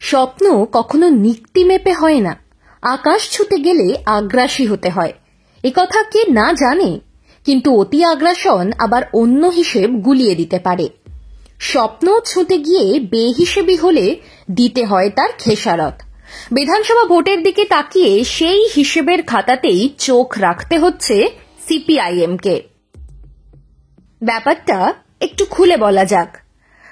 স্বপ্ন কখনো নিক্তি মেপে হয় না, আকাশ ছুতে গেলে আগ্রাসী হতে হয়। একথা কে না জানে, কিন্তু অতি আগ্রাসন আবার অন্য হিসেব গুলিয়ে দিতে পারে। স্বপ্ন ছুঁতে গিয়ে বেহিসেবি হলে দিতে হয় তার খেসারত। বিধানসভা ভোটের দিকে তাকিয়ে সেই হিসেবের খাতাতেই চোখ রাখতে হচ্ছে সিপিআইএমকে। ব্যাপারটা একটু খুলে বলা যাক।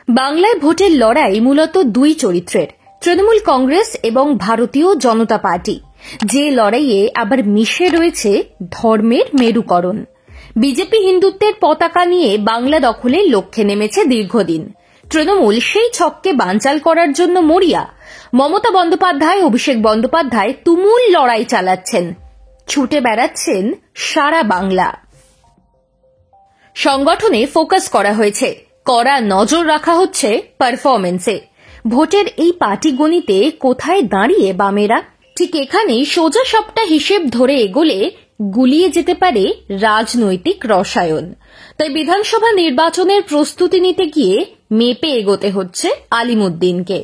বাংলায় ভোটের লড়াই মূলত দুই চরিত্রের, তৃণমূল কংগ্রেস এবং ভারতীয় জনতা পার্টি, যে লড়াইয়ে আবার মিশে রয়েছে ধর্মের মেরুকরণ। বিজেপি হিন্দুত্বের পতাকা নিয়ে বাংলা দখলের লক্ষ্যে নেমেছে দীর্ঘদিন। তৃণমূল সেই ছককে বানচাল করার জন্য মরিয়া। মমতা বন্দ্যোপাধ্যায়, অভিষেক বন্দ্যোপাধ্যায় তুমুল লড়াই চালাচ্ছেন, ছুটে বেড়াচ্ছেন সারা বাংলা। সংগঠনে ফোকাস করা হয়েছে, কড়া নজর রাখা হচ্ছে পারফরমেন্সে। ভোটের এই পাটিগণিতে কোথায় দাঁড়িয়ে বামেরা? ঠিক এখানেই সোজা সবটা হিসেব ধরে এগোলে গুলিয়ে যেতে পারে রাজনৈতিক রসায়ন। তাই বিধানসভা নির্বাচনের প্রস্তুতি নিতে গিয়ে মেপে এগোতে হচ্ছে আলিমুদ্দিনকে।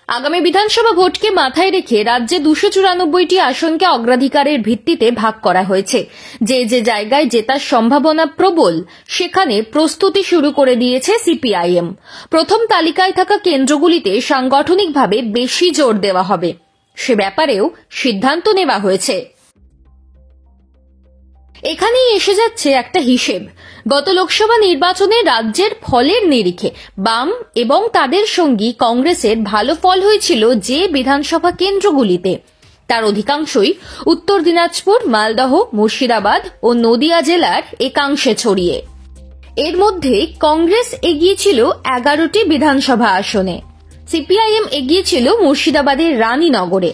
আগামী বিধানসভা ভোটকে মাথায় রেখে রাজ্যে 294টি আসনকে অগ্রাধিকারের ভিত্তিতে ভাগ করা হয়েছে। যে যে জায়গায় জেতার সম্ভাবনা প্রবল, সেখানে প্রস্তুতি শুরু করে দিয়েছে সিপিআইএম। প্রথম তালিকায় থাকা কেন্দ্রগুলিতে সাংগঠনিকভাবে বেশি জোর দেওয়া হবে, সে ব্যাপারেও সিদ্ধান্ত নেওয়া হয়েছে। এখানেই এসে যাচ্ছে একটা হিসেব। গত লোকসভা নির্বাচনে রাজ্যের ফলের নিরিখে বাম এবং তাদের সঙ্গী কংগ্রেসের ভালো ফল হয়েছিল যে বিধানসভা কেন্দ্রগুলিতে, তার অধিকাংশই উত্তর দিনাজপুর, মালদহ, মুর্শিদাবাদ ও নদিয়া জেলার একাংশে ছড়িয়ে। এর মধ্যে কংগ্রেস এগিয়েছিল 11টি বিধানসভা আসনে, সিপিআইএম এগিয়েছিল মুর্শিদাবাদের রানীনগরে।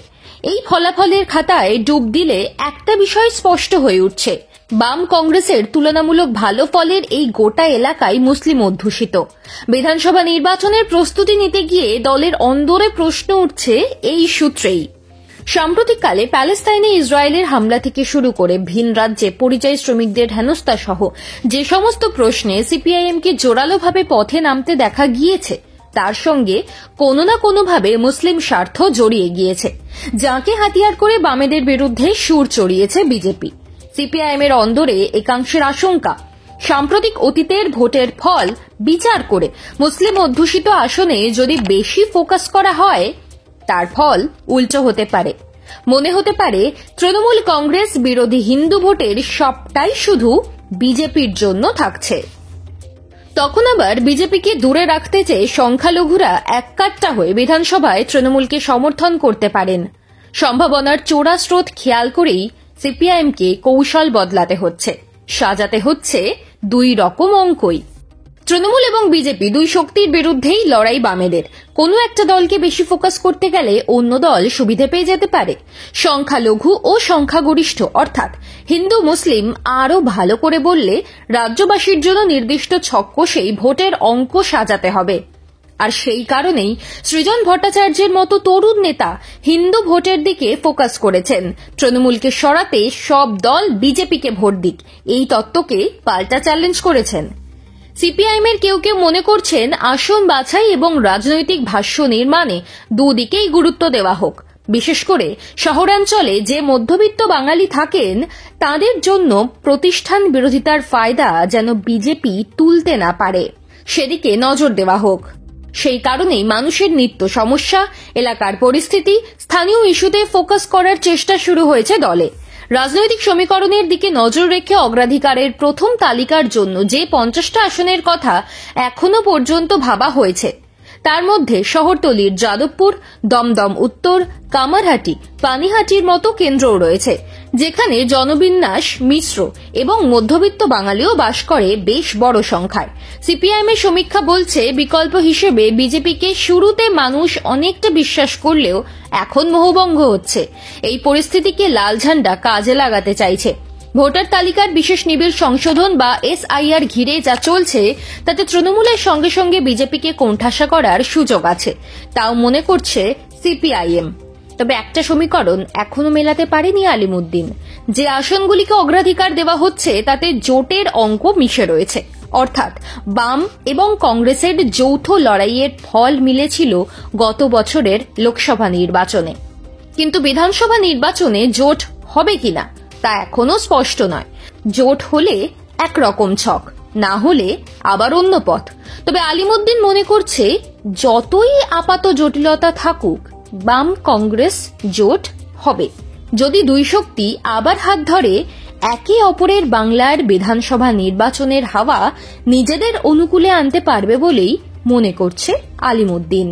এই ফলাফলের খাতায় ডুব দিলে একটা বিষয় স্পষ্ট হয়ে উঠছে, বাম কংগ্রেসের তুলনামূলক ভালো ফলের এই গোটা এলাকায় মুসলিম অধ্যুষিত। বিধানসভা নির্বাচনের প্রস্তুতি নিতে গিয়ে দলের অন্দরে প্রশ্ন উঠছে এই সূত্রেই। সাম্প্রতিককালে প্যালেস্তাইনে ইসরায়েলের হামলা থেকে শুরু করে ভিন রাজ্যে পরিযায়ী শ্রমিকদের হেনস্থা সহ যে সমস্ত প্রশ্নে সিপিআইএমকে জোরালোভাবে পথে নামতে দেখা গিয়েছে, তার সঙ্গে কোনো না কোনোভাবে মুসলিম স্বার্থ জড়িয়ে গিয়েছে, যাকে হাতিয়ার করে বামেদের বিরুদ্ধে সুর চড়িয়েছে বিজেপি। সিপিআইএমের অন্দরে একাংশের আশঙ্কা, সাম্প্রতিক অতীতের ভোটের ফল বিচার করে মুসলিম অধ্যুষিত আসনে যদি বেশি ফোকাস করা হয়, তার ফল উল্টো হতে পারে। মনে হতে পারে তৃণমূল কংগ্রেস বিরোধী হিন্দু ভোটের সবটাই শুধু বিজেপির জন্য থাকছে। তখন আবার বিজেপিকে দূরে রাখতে চেয়ে সংখ্যালঘুরা এককাট্টা হয়ে বিধানসভায় তৃণমূলকে সমর্থন করতে পারেন। সম্ভাবনার চোরা স্রোত খেয়াল করেই সিপিআইএমকে কৌশল বদলাতে হচ্ছে, সাজাতে হচ্ছে দুই রকম অঙ্কই। তৃণমূল এবং বিজেপি দুই শক্তির বিরুদ্ধেই লড়াই বামেদের। কোনো একটা দলকে বেশি ফোকাস করতে গেলে অন্য দল সুবিধে পেয়ে যেতে পারে। সংখ্যালঘু ও সংখ্যাগরিষ্ঠ অর্থাৎ হিন্দু মুসলিম আরও ভালো করে বললে রাজ্যবাসীর জন্য নির্দিষ্ট ছক কষেই ভোটের অঙ্ক সাজাতে হবে। আর সেই কারণেই সৃজন ভট্টাচার্যের মতো তরুণ নেতা হিন্দু ভোটের দিকে ফোকাস করেছেন। তৃণমূলকে সরাতে সব দল বিজেপিকে ভোট দিক, এই তত্ত্বকে পাল্টা চ্যালেঞ্জ করেছেন। সিপিআইএমের কেউ কেউ মনে করছেন আসন বাছাই এবং রাজনৈতিক ভাষ্য নির্মাণে দুদিকেই গুরুত্ব দেওয়া হোক। বিশেষ করে শহরাঞ্চলে যে মধ্যবিত্ত বাঙালি থাকেন, তাদের জন্য প্রতিষ্ঠান বিরোধিতার ফায়দা যেন বিজেপি তুলতে না পারে, সেদিকে নজর দেওয়া হোক। সেই কারণেই মানুষের নিত্য সমস্যা, এলাকার পরিস্থিতি, স্থানীয় ইস্যুতে ফোকাস করার চেষ্টা শুরু হয়েছে দলে। রাজনৈতিক সমীকরণের দিকে নজর রেখে অগ্রাধিকারের প্রথম তালিকার জন্য যে 50টা আসনের কথা এখনো পর্যন্ত ভাবা হয়েছে, তার মধ্যে শহরতলির যাদবপুর, দমদম উত্তর, কামারহাটি, পানিহাটির মতো কেন্দ্রও রয়েছে, যেখানে জনবিন্যাস মিশ্র এবং মধ্যবিত্ত বাঙালিও বাস করে বেশ বড় সংখ্যায়। সিপিআইএমের সমীক্ষা বলছে বিকল্প হিসেবে বিজেপিকে শুরুতে মানুষ অনেকটা বিশ্বাস করলেও এখন মোহভঙ্গ হচ্ছে। এই পরিস্থিতিকে লাল ঝান্ডা কাজে লাগাতে চাইছে। ভোটার তালিকার বিশেষ নিবিড় সংশোধন বা এসআইআর ঘিরে যা চলছে, তাতে তৃণমূলের সঙ্গে সঙ্গে বিজেপিকে কোণঠাসা করার সুযোগ আছে, তাও মনে করছে সিপিআইএম। তবে একটা সমীকরণ এখনো মেলাতে পারেনি আলিমুদ্দিন। যে আসনগুলিকে অগ্রাধিকার দেওয়া হচ্ছে তাতে জোটের অঙ্ক মিশে রয়েছে, অর্থাৎ বাম এবং কংগ্রেসের যৌথ লড়াইয়ের ফল মিলেছিল গত বছরের লোকসভা নির্বাচনে। কিন্তু বিধানসভা নির্বাচনে জোট হবে কিনা তা এখনো স্পষ্ট নয়। জোট হলে একরকম ছক, না হলে আবার অন্য পথ। তবে আলিমুদ্দিন মনে করছে, যতই আপাত জটিলতা থাকুক, বাম কংগ্রেস জোট হবে। যদি দুই শক্তি আবার হাত ধরে, একে অপরের বাংলার বিধানসভা নির্বাচনের হাওয়া নিজেদের অনুকূলে আনতে পারবে বলেই মনে করছে আলিমুদ্দিন।